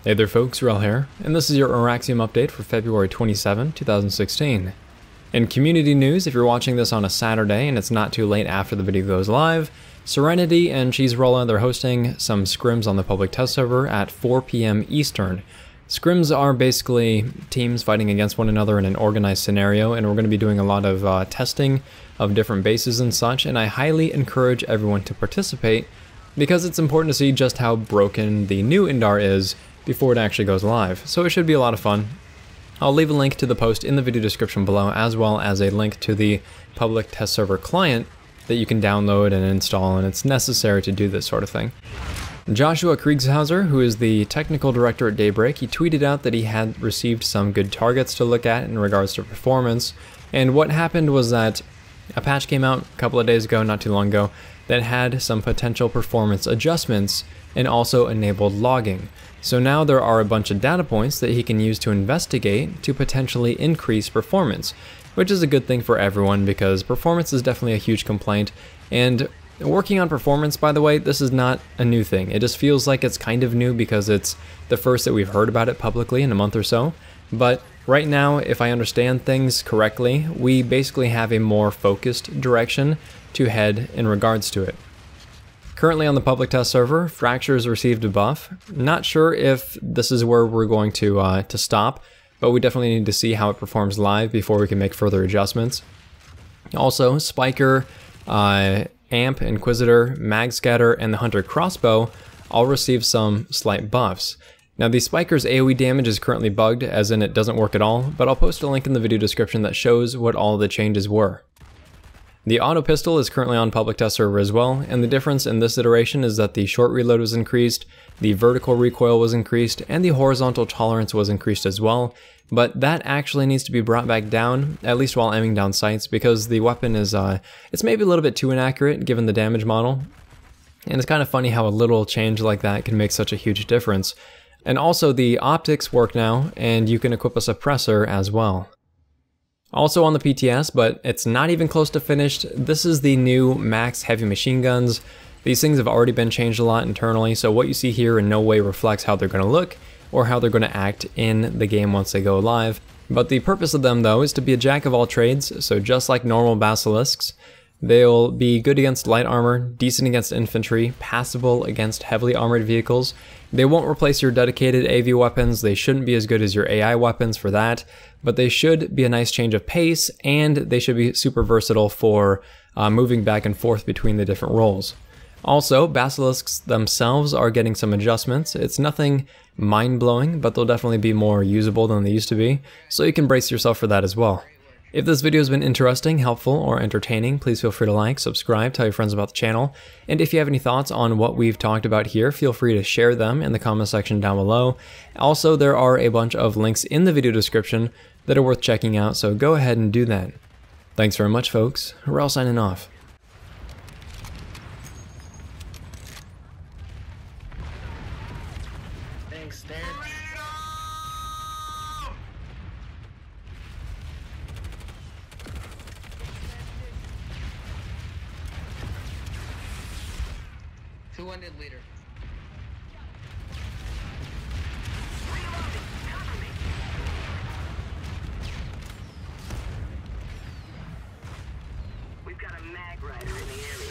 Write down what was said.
Hey there folks, Wrel here, and this is your Auraxium update for February 27, 2016. In community news, if you're watching this on a Saturday and it's not too late after the video goes live, Serenity and Wrel, they're hosting some scrims on the public test server at 4 p.m. Eastern. Scrims are basically teams fighting against one another in an organized scenario, and we're going to be doing a lot of testing of different bases and such, and I highly encourage everyone to participate because it's important to see just how broken the new Indar is before it actually goes live, so it should be a lot of fun. I'll leave a link to the post in the video description below, as well as a link to the public test server client that you can download and install, and it's necessary to do this sort of thing. Joshua Kriegshauser, who is the technical director at Daybreak, he tweeted out that he had received some good targets to look at in regards to performance, and what happened was that a patch came out a couple of days ago, not too long ago, that had some potential performance adjustments and also enabled logging. So now there are a bunch of data points that he can use to investigate to potentially increase performance, which is a good thing for everyone because performance is definitely a huge complaint. And working on performance, by the way, this is not a new thing. It just feels like it's kind of new because it's the first that we've heard about it publicly in a month or so. But right now, if I understand things correctly, we basically have a more focused direction to head in regards to it. Currently on the public test server, Fractures received a buff. Not sure if this is where we're going to stop, but we definitely need to see how it performs live before we can make further adjustments. Also, Spyker, Amp, Inquisitor, Mag Scatter, and the Hunter Crossbow all receive some slight buffs. Now the Spyker's AoE damage is currently bugged, as in it doesn't work at all, but I'll post a link in the video description that shows what all the changes were. The auto pistol is currently on public test server as well, and the difference in this iteration is that the short reload was increased, the vertical recoil was increased, and the horizontal tolerance was increased as well, but that actually needs to be brought back down, at least while aiming down sights, because the weapon is, it's maybe a little bit too inaccurate given the damage model, and it's kind of funny how a little change like that can make such a huge difference. And also the optics work now, and you can equip a suppressor as well. Also on the PTS, but it's not even close to finished, this is the new max heavy machine guns. These things have already been changed a lot internally, so what you see here in no way reflects how they're going to look or how they're going to act in the game once they go live. But the purpose of them though is to be a jack of all trades, so just like normal basilisks, they'll be good against light armor, decent against infantry, passable against heavily armored vehicles. They won't replace your dedicated AV weapons, they shouldn't be as good as your AI weapons for that, but they should be a nice change of pace, and they should be super versatile for moving back and forth between the different roles. Also, basilisks themselves are getting some adjustments. It's nothing mind-blowing, but they'll definitely be more usable than they used to be, so you can brace yourself for that as well. If this video has been interesting, helpful, or entertaining, please feel free to like, subscribe, tell your friends about the channel, and if you have any thoughts on what we've talked about here, feel free to share them in the comment section down below. Also, there are a bunch of links in the video description that are worth checking out, so go ahead and do that. Thanks very much, folks. Wrel signing off. Thanks, Dad. Two-handed leader. We've got a mag rider in the area.